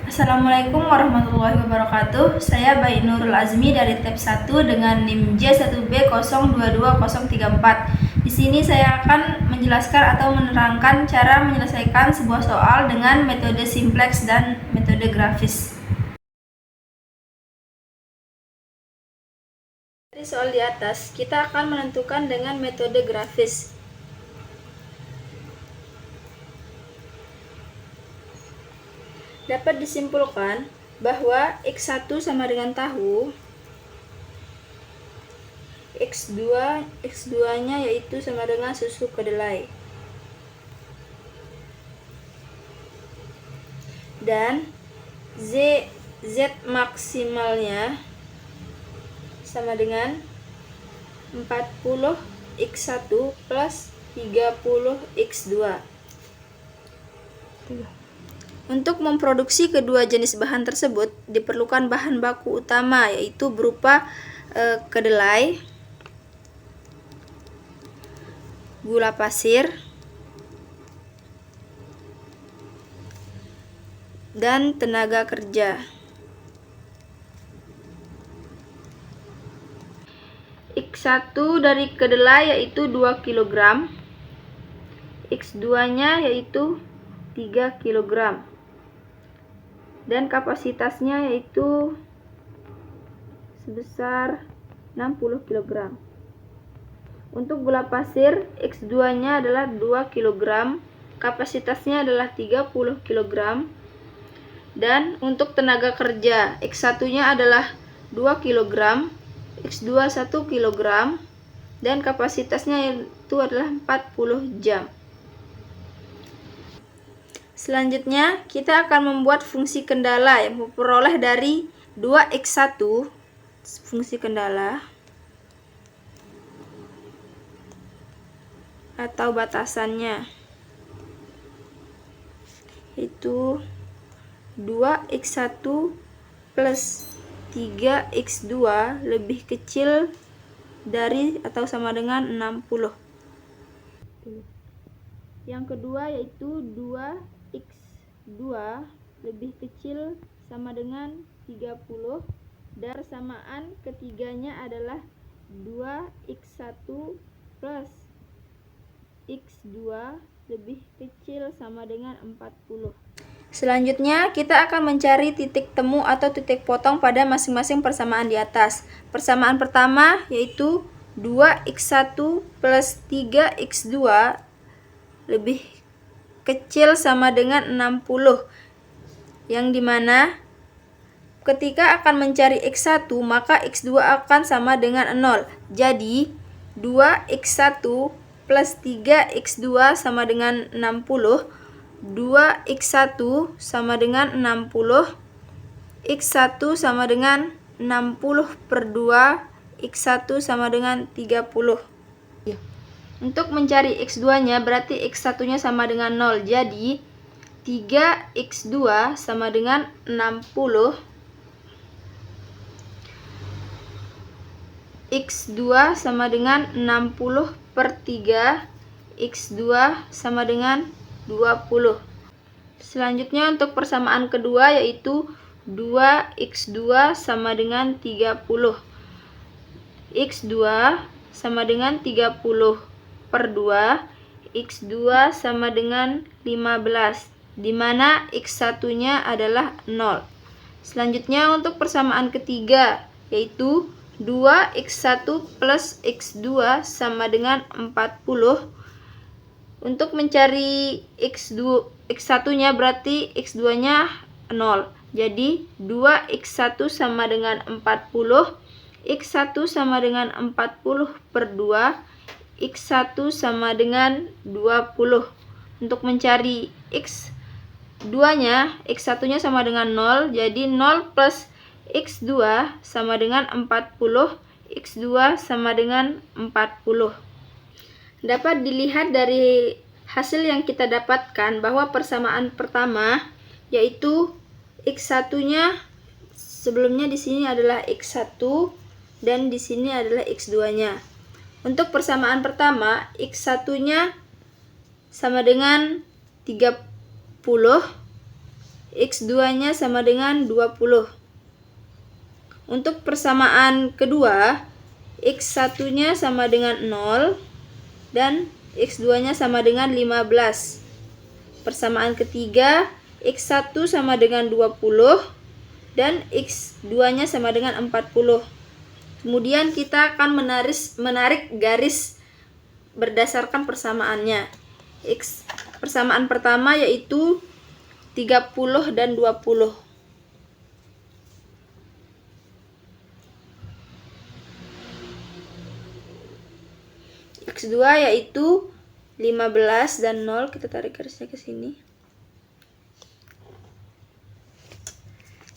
Assalamualaikum warahmatullahi wabarakatuh. Saya Bayi Nurul Azmi dari tab 1 dengan NIM J1B022034. Di sini saya akan menjelaskan atau menerangkan cara menyelesaikan sebuah soal dengan metode simplex dan metode grafis. Dari soal di atas, kita akan menentukan dengan metode grafis. Dapat disimpulkan bahwa X1 sama dengan tahu, X2-nya yaitu sama dengan susu kedelai. Dan Z maksimalnya sama dengan 40 X1 plus 30 X2. Untuk memproduksi kedua jenis bahan tersebut diperlukan bahan baku utama, yaitu berupa kedelai, gula pasir, dan tenaga kerja. X1 dari kedelai yaitu 2 kg, X2-nya yaitu 3 kg, dan kapasitasnya yaitu sebesar 60 kg. Untuk gula pasir, X2-nya adalah 2 kg, kapasitasnya adalah 30 kg. Dan untuk tenaga kerja, X1-nya adalah 2 kg, X2 1 kg, dan kapasitasnya itu adalah 40 jam. Selanjutnya, kita akan membuat fungsi kendala yang memperoleh dari 2x1, fungsi kendala atau batasannya, yaitu 2x1 plus 3x2 lebih kecil dari atau sama dengan 60. Yang kedua yaitu 2x2 lebih kecil sama dengan 30, dan persamaan ketiganya adalah 2x1 plus x2 lebih kecil sama dengan 40. Selanjutnya, kita akan mencari titik temu atau titik potong pada masing-masing persamaan di atas. Persamaan pertama yaitu 2x1 plus 3x2 lebih kecil sama dengan 60, yang dimana ketika akan mencari x1 maka x2 akan sama dengan 0. Jadi 2x1 plus 3x2 sama dengan 60, 2x1 sama dengan 60, x1 sama dengan 60 per 2, x1 sama dengan 30. Untuk mencari x2-nya berarti x1-nya sama dengan 0. Jadi 3x2 sama dengan 60, x2 sama dengan 60 per 3, x2 sama dengan 20. Selanjutnya untuk persamaan kedua yaitu 2x2 sama dengan 30. x2 sama dengan 30 per 2, x2 sama dengan 15, di mana x1-nya adalah 0. Selanjutnya untuk persamaan ketiga yaitu 2x1 plus x2 sama dengan 40. Untuk mencari x1-nya berarti x2-nya 0. Jadi 2x1 sama dengan 40, x1 sama dengan 40 per 2, x1 sama dengan 20. Untuk mencari x2-nya, x1-nya sama dengan 0, jadi 0 plus x2 sama dengan 40, x2 sama dengan 40. Dapat dilihat dari hasil yang kita dapatkan bahwa persamaan pertama yaitu x1-nya sebelumnya di sini adalah x1 dan di sini adalah x2-nya. Untuk persamaan pertama, x1-nya sama dengan 30, X2-nya sama dengan 20. Untuk persamaan kedua, X1-nya sama dengan 0 dan X2-nya sama dengan 15. Persamaan ketiga, X1 sama dengan 20 dan X2-nya sama dengan 40. Kemudian kita akan menarik garis berdasarkan persamaannya. Persamaan pertama yaitu 30 dan 20. X2 yaitu 15 dan 0, kita tarik garisnya ke sini.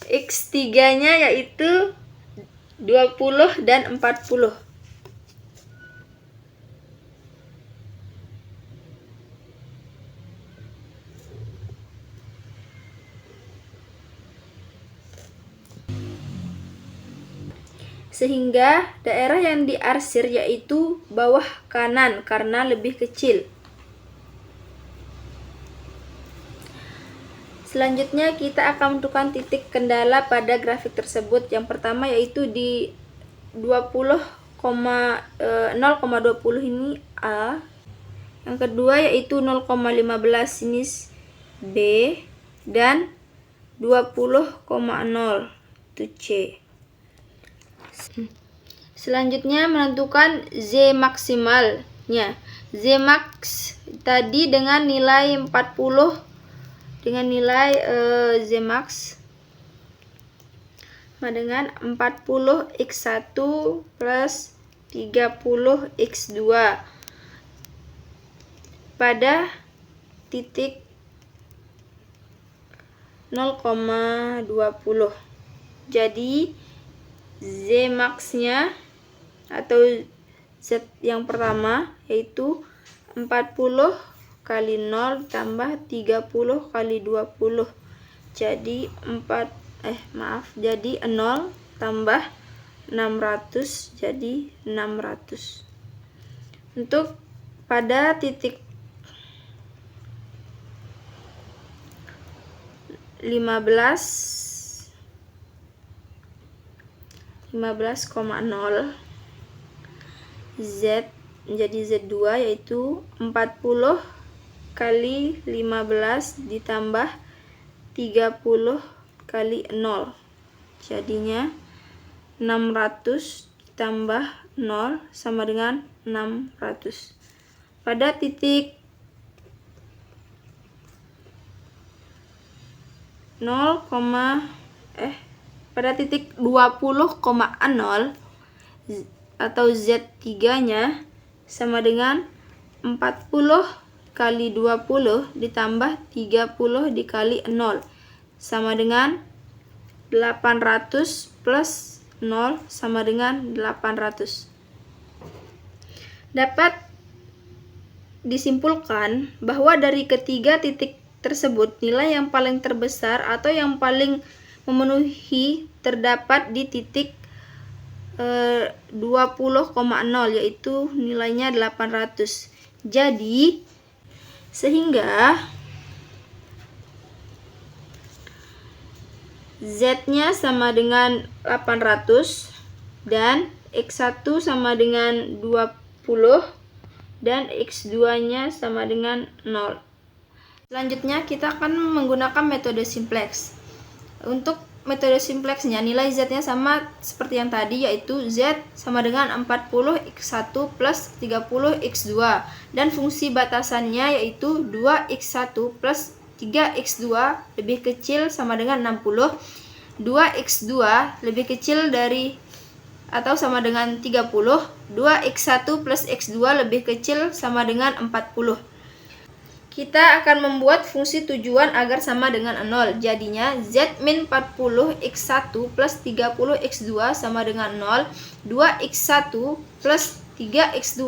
X3-nya yaitu 20 dan 40. Sehingga daerah yang diarsir yaitu bawah kanan karena lebih kecil. Selanjutnya kita akan menentukan titik kendala pada grafik tersebut. Yang pertama yaitu di 0,20 ini A. Yang kedua yaitu 0,15 ini B dan 20,0 itu C. Selanjutnya menentukan Z maksimalnya. Z max tadi dengan nilai 40, dengan nilai Z max sama dengan 40 X1 plus 30 X2 pada titik 0,20. Jadi Z max-nya atau Z yang pertama yaitu 40 kali 0 tambah 30 kali 20. Jadi jadi 0 tambah 600 jadi 600. Untuk pada titik 15,0 Z menjadi Z2 yaitu 40 kali 15 ditambah 30 kali 0. Jadinya 600 ditambah 0 sama dengan 600. Pada titik 20,0 atau Z3-nya sama dengan 40 kali 20 ditambah 30 dikali 0 sama dengan 800 plus 0 sama dengan 800. Dapat disimpulkan bahwa dari ketiga titik tersebut nilai yang paling terbesar atau yang paling memenuhi terdapat di titik 20,0 yaitu nilainya 800. Jadi sehingga Z-nya sama dengan 800 dan X1 sama dengan 20 dan X2-nya sama dengan 0. Selanjutnya kita akan menggunakan metode simplex. Untuk metode simplexnya nilai Z-nya sama seperti yang tadi yaitu Z sama dengan 40 X1 plus 30 X2 dan fungsi batasannya yaitu 2X1 plus 3X2 lebih kecil sama dengan 60, 2X2 lebih kecil dari atau sama dengan 30, 2X1 plus X2 lebih kecil sama dengan 40. Kita akan membuat fungsi tujuan agar sama dengan 0. Jadinya Z min 40 X1 plus 30 X2 sama dengan 0. 2X1 plus 3X2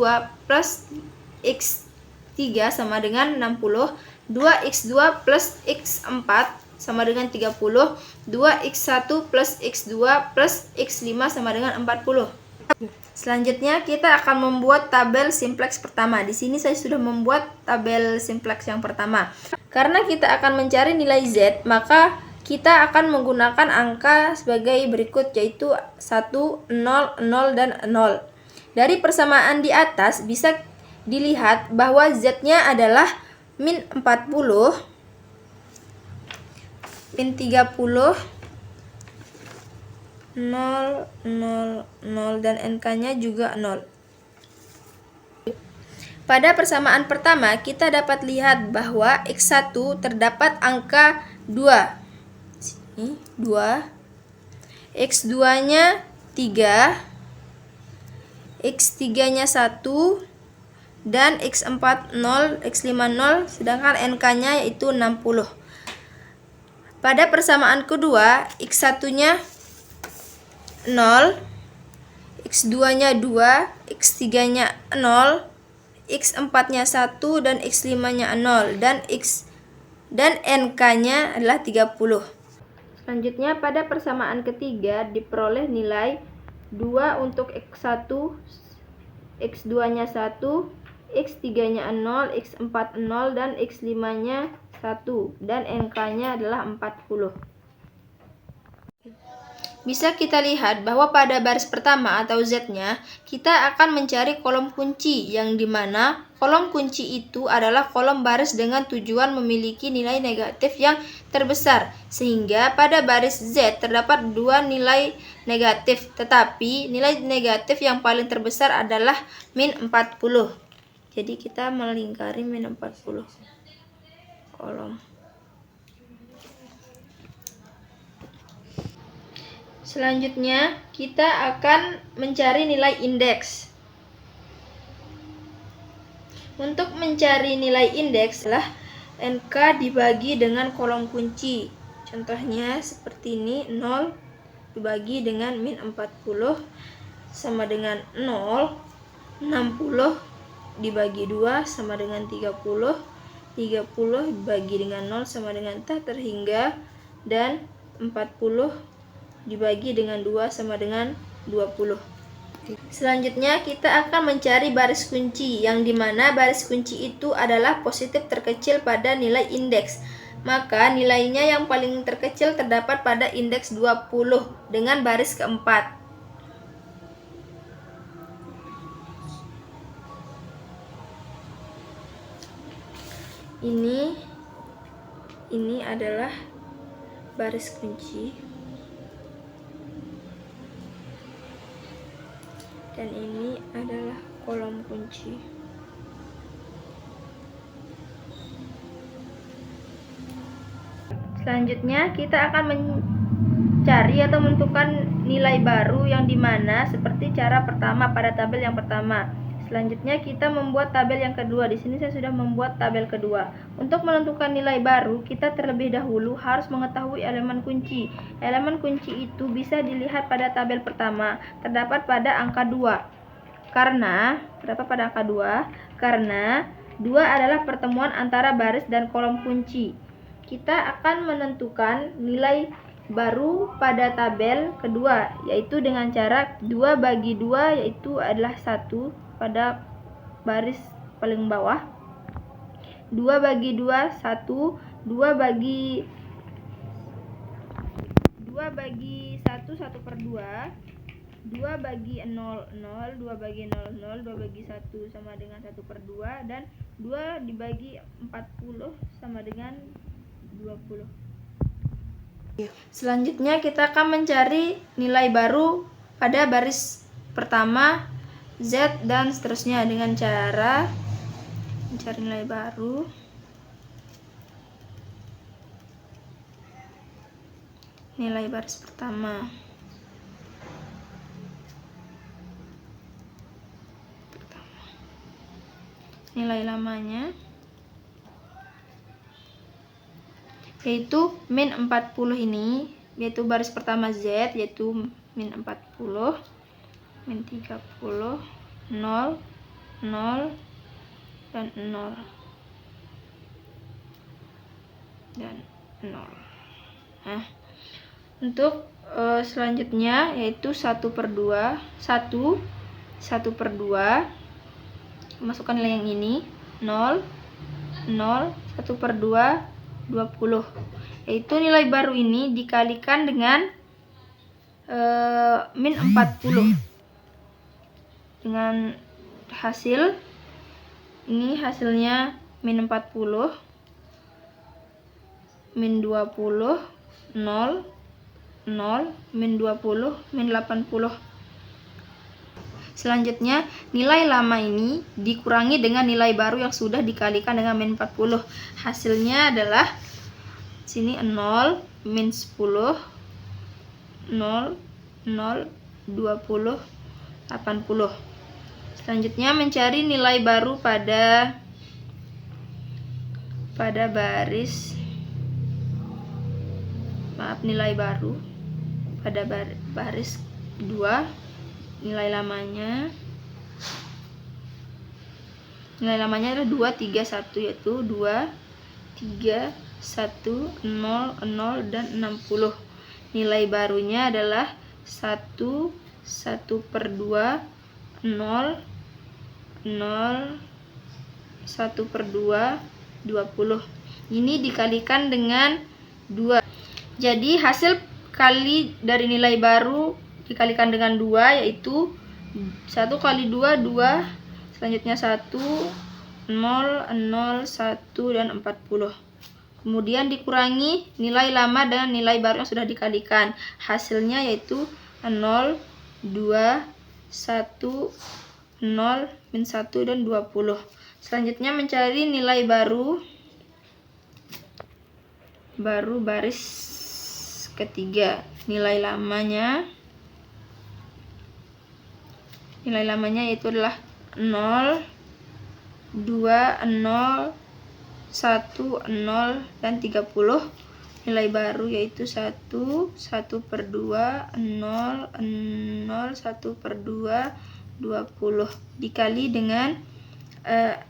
plus X3 sama dengan 60. 2X2 plus X4 sama dengan 30. 2X1 plus X2 plus X5 sama dengan 40. Selanjutnya kita akan membuat tabel simplex pertama. Di sini saya sudah membuat tabel simplex yang pertama. Karena kita akan mencari nilai Z, maka kita akan menggunakan angka sebagai berikut, yaitu 1, 0, 0, dan 0. Dari persamaan di atas bisa dilihat bahwa Z-nya adalah min 40, min 30, 0, 0, 0, dan NK-nya juga 0. Pada persamaan pertama, kita dapat lihat bahwa X1 terdapat angka 2. Sini, 2. X2-nya 3. X3-nya 1. Dan X4 0, X5 0, sedangkan NK-nya yaitu 60. Pada persamaan kedua, X1-nya 0, X2-nya 2, X3-nya 0, X4-nya 1, dan X5-nya 0, dan NK-nya adalah 30. Selanjutnya pada persamaan ketiga diperoleh nilai 2 untuk X1, X2-nya 1, X3-nya 0, X4 0, dan X5-nya 1, dan NK-nya adalah 40. Bisa kita lihat bahwa pada baris pertama atau Z-nya, kita akan mencari kolom kunci, yang dimana kolom kunci itu adalah kolom baris dengan tujuan memiliki nilai negatif yang terbesar, sehingga pada baris Z terdapat 2 nilai negatif, tetapi nilai negatif yang paling terbesar adalah min 40. Jadi kita melingkari min 40 kolom. Selanjutnya, kita akan mencari nilai indeks. Untuk mencari nilai indeks adalah NK dibagi dengan kolom kunci. Contohnya seperti ini, 0 dibagi dengan min 40 sama dengan 0, 60 dibagi 2 sama dengan 30, 30 dibagi dengan 0 sama dengan tak terhingga, dan 40 dibagi dengan 2 sama dengan 20. Selanjutnya kita akan mencari baris kunci, yang dimana baris kunci itu adalah positif terkecil pada nilai indeks. Maka nilainya yang paling terkecil terdapat pada indeks 20 dengan baris keempat. Ini adalah baris kunci. Dan ini adalah kolom kunci. Selanjutnya kita akan mencari atau menentukan nilai baru, yang dimana seperti cara pertama pada tabel yang pertama. Selanjutnya kita membuat tabel yang kedua. Di sini saya sudah membuat tabel kedua. Untuk menentukan nilai baru, kita terlebih dahulu harus mengetahui elemen kunci. Elemen kunci itu bisa dilihat pada tabel pertama, terdapat pada angka 2. Karena 2 adalah pertemuan antara baris dan kolom kunci. Kita akan menentukan nilai baru pada tabel kedua, yaitu dengan cara 2 bagi 2, yaitu adalah 1 pada baris paling bawah. 2 bagi 2, 1. 2 bagi 1, 1 per 2. 2 bagi 0, 0. 2 bagi 0, 0. 2 bagi 1 sama dengan 1 per 2. Dan 2 dibagi 40 sama dengan 20. Selanjutnya kita akan mencari nilai baru pada baris pertama, Z, dan seterusnya dengan cara mencari nilai baru. Nilai baris pertama. Nilai lamanya yaitu min 40 ini, yaitu baris pertama Z, yaitu min 40, min 30, 0, 0, dan 0, dan 0. Untuk selanjutnya yaitu 1/2, 1/2, masukkan nilai yang ini 0, 0, 1/2, 20, yaitu nilai baru ini dikalikan dengan min 40 dengan hasil ini, hasilnya min 40, min 20, 0, 0, min 20, min 80. Selanjutnya nilai lama ini dikurangi dengan nilai baru yang sudah dikalikan dengan min 40. Hasilnya adalah sini 0, min 10, 0, 0, 20, 80. Selanjutnya mencari nilai baru pada baris, nilai baru pada baris 2, nilai lamanya adalah 2, 3, 1, yaitu 2, 3, 1, 0, 0, dan 60. Nilai barunya adalah 1, 1/2, 0, 0, 1/2, 20. Ini dikalikan dengan 2. Jadi hasil kali dari nilai baru dikalikan dengan 2 yaitu 1 kali 2, 2, selanjutnya 1, 0, 0, 1, dan 40. Kemudian dikurangi nilai lama dengan nilai baru yang sudah dikalikan. Hasilnya yaitu 0, 2, 1, 0, min 1, dan 20. Selanjutnya mencari nilai baru baris ketiga. Nilai lamanya yaitu adalah 0, 2, 0, 1, 0, dan 30. Nilai baru yaitu 1, 1/2, 0, 0, 1/2, 20 dikali dengan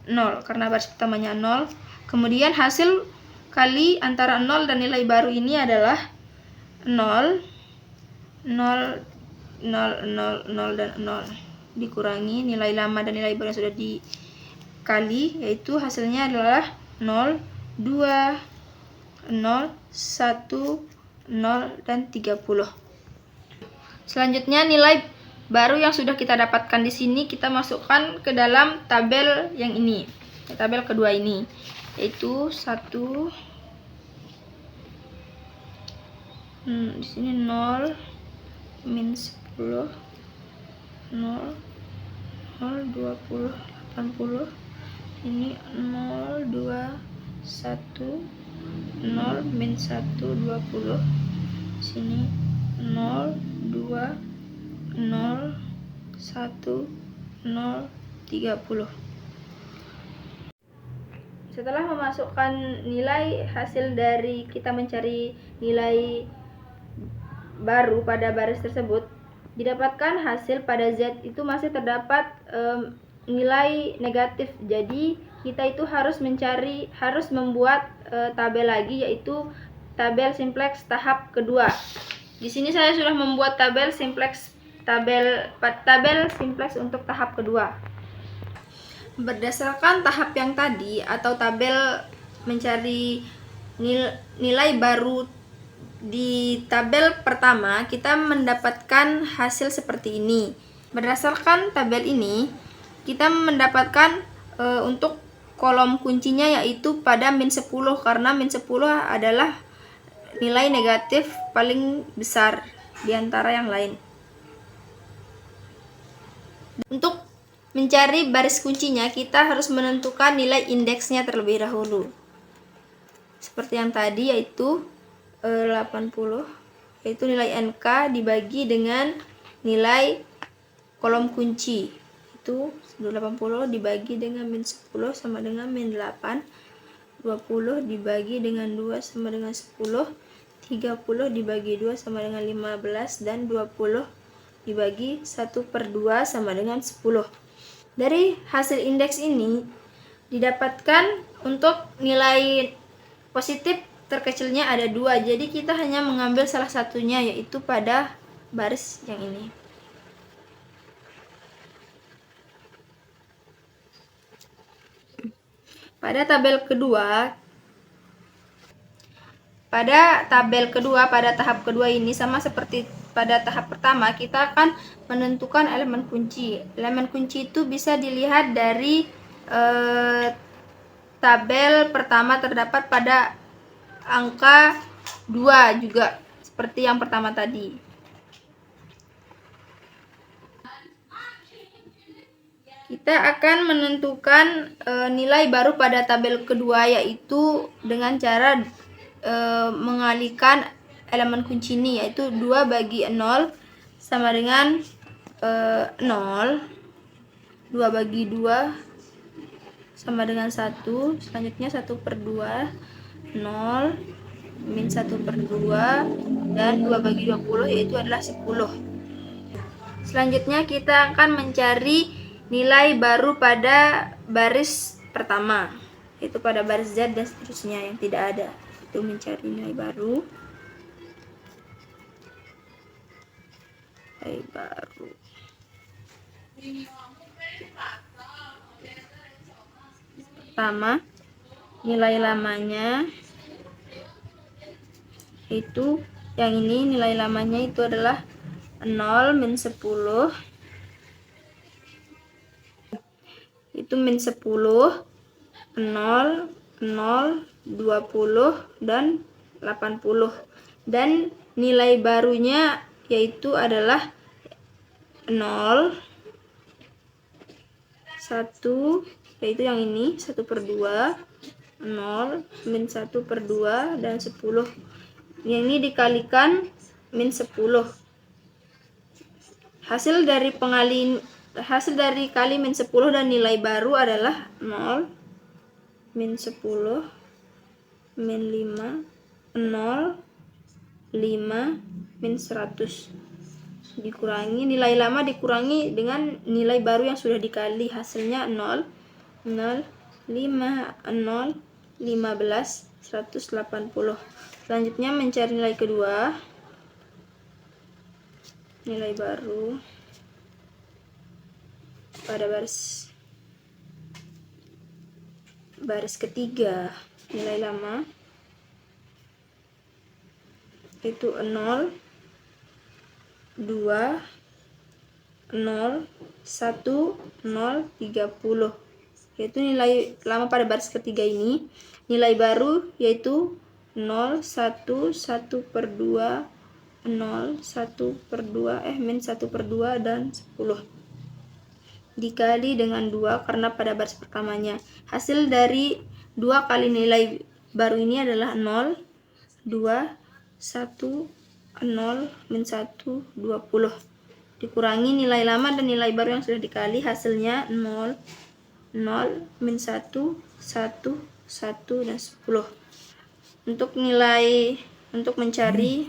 0 karena baris pertamanya 0. Kemudian hasil kali antara 0 dan nilai baru ini adalah 0, 0, 0, 0, 0, dan 0. Dikurangi nilai lama dan nilai baru yang sudah dikali, yaitu hasilnya adalah 0, 2, 0, 1, 0, dan 30. Selanjutnya nilai baru yang sudah kita dapatkan di sini kita masukkan ke dalam tabel yang ini, tabel kedua ini, yaitu 1, di sini 0, min 10, 0, 0, 20, 80. Ini 0, 2, 1, 0, min 1, 20. Sini 0, 2, 0, 1, 0, 30. Setelah memasukkan nilai hasil dari kita mencari nilai baru pada baris tersebut, didapatkan hasil pada Z itu masih terdapat nilai negatif. Jadi kita itu harus membuat tabel lagi, yaitu tabel simplex tahap kedua. Di sini saya sudah membuat tabel simplex untuk tahap kedua. Berdasarkan tahap yang tadi atau tabel mencari nilai baru di tabel pertama, kita mendapatkan hasil seperti ini. Berdasarkan tabel ini, kita mendapatkan untuk kolom kuncinya yaitu pada min 10, karena min 10 adalah nilai negatif paling besar di antara yang lain. Untuk mencari baris kuncinya, kita harus menentukan nilai indeksnya terlebih dahulu. Seperti yang tadi, yaitu 80, yaitu nilai NK dibagi dengan nilai kolom kunci. Itu 80 dibagi dengan min 10 sama dengan min 8. 20 dibagi dengan 2 sama dengan 10. 30 dibagi 2 sama dengan 15. Dan 20 dibagi 1/2 sama dengan 10. Dari hasil indeks ini didapatkan untuk nilai positif terkecilnya ada 2, jadi kita hanya mengambil salah satunya, yaitu pada baris yang ini. Pada tahap kedua, pada tahap kedua ini sama seperti pada tahap pertama, kita akan menentukan elemen kunci. Elemen kunci itu bisa dilihat dari tabel pertama terdapat pada angka 2 juga, seperti yang pertama tadi. Kita akan menentukan nilai baru pada tabel kedua, yaitu dengan cara mengalihkan elemen kunci ini, yaitu 2 bagi 0 sama dengan 0. 2 bagi 2 sama dengan 1. Selanjutnya 1/2, 0, min 1/2, dan 2 bagi 20 yaitu adalah 10. Selanjutnya kita akan mencari nilai baru pada baris pertama, yaitu pada baris Z dan seterusnya yang tidak ada. Itu mencari nilai baru. Pertama, nilai lamanya itu yang ini, nilai lamanya itu adalah 0, min 10, itu min 10, 0, 0, 20, dan 80. Dan nilai barunya yaitu adalah 0, 1, yaitu yang ini, 1/2, 0, min 1/2, dan 10. Yang ini dikalikan min 10. Hasil dari kali min 10 dan nilai baru adalah 0, min 10, min 5, 0, 5, min 100. Dikurangi nilai lama dikurangi dengan nilai baru yang sudah dikali, hasilnya 0, 0, 5, 0, 15, 180. Selanjutnya mencari nilai kedua, nilai baru pada baris ketiga. Nilai lama itu 0, 2, 0, 1, 0, 30, yaitu nilai lama pada baris ketiga ini. Nilai baru yaitu 0, 1, 1/2, 0, 1/2, min 1/2, dan 10. Dikali dengan 2 karena pada baris pertamanya. Hasil dari 2 kali nilai baru ini adalah 0, 2, 1, 0, min 1, 20. Dikurangi nilai lama dan nilai baru yang sudah dikali, hasilnya 0, 0, min 1, 1, 1, dan 10. Untuk mencari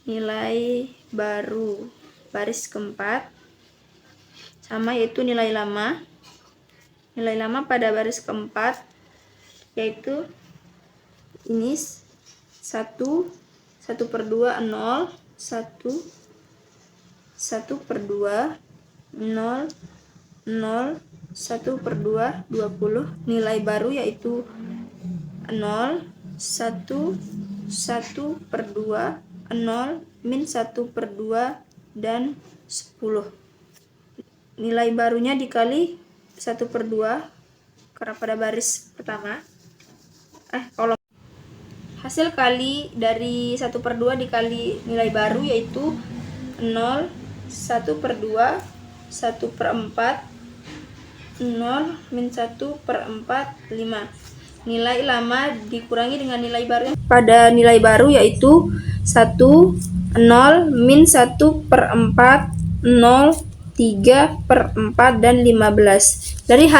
nilai baru baris keempat sama, yaitu nilai lama pada baris keempat, yaitu ini 1, 1/2, 0, 1, 1/2, 0, 0, 1/2, 20. Nilai baru yaitu 0, 1, 1/2, 0, min 1/2, dan 10. Nilai barunya dikali 1/2 karena pada baris pertama. Kalau hasil kali dari 1/2 dikali nilai baru yaitu 0, 1/2, 1/4, 0, min 1/4, 5. Nilai lama dikurangi dengan nilai baru pada nilai baru yaitu 1, 0, min 1/4, 0, 3/4, dan 15. Dari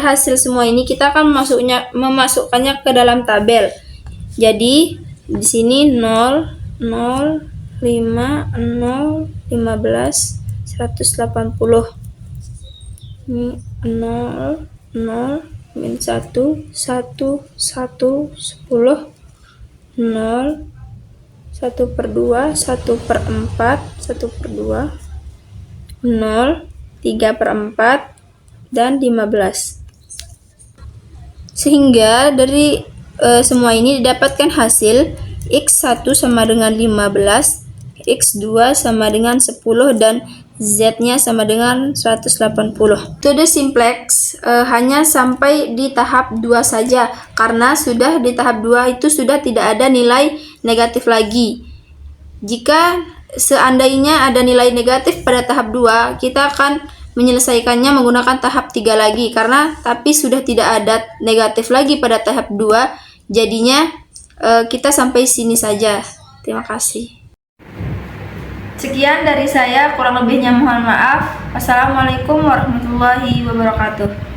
hasil semua ini kita akan memasukkannya ke dalam tabel. Jadi di sini 0, 0, 5, 0, 15, 180. Ini 0, 0, min 1, 1, 1, 10, 0, 1/2, 1/4, 1/2, 0, 3/4, dan 15. Sehingga dari semua ini didapatkan hasil X1 sama dengan 15, X2 sama dengan 10, dan Z-nya sama dengan 180. Metode simplex hanya sampai di tahap 2 saja, karena sudah di tahap 2 itu sudah tidak ada nilai negatif lagi. Jika seandainya ada nilai negatif pada tahap 2, kita akan menyelesaikannya menggunakan tahap 3 lagi, tapi sudah tidak ada negatif lagi pada tahap 2, jadinya kita sampai sini saja. Terima kasih. Sekian dari saya, kurang lebihnya mohon maaf. Wassalamualaikum warahmatullahi wabarakatuh.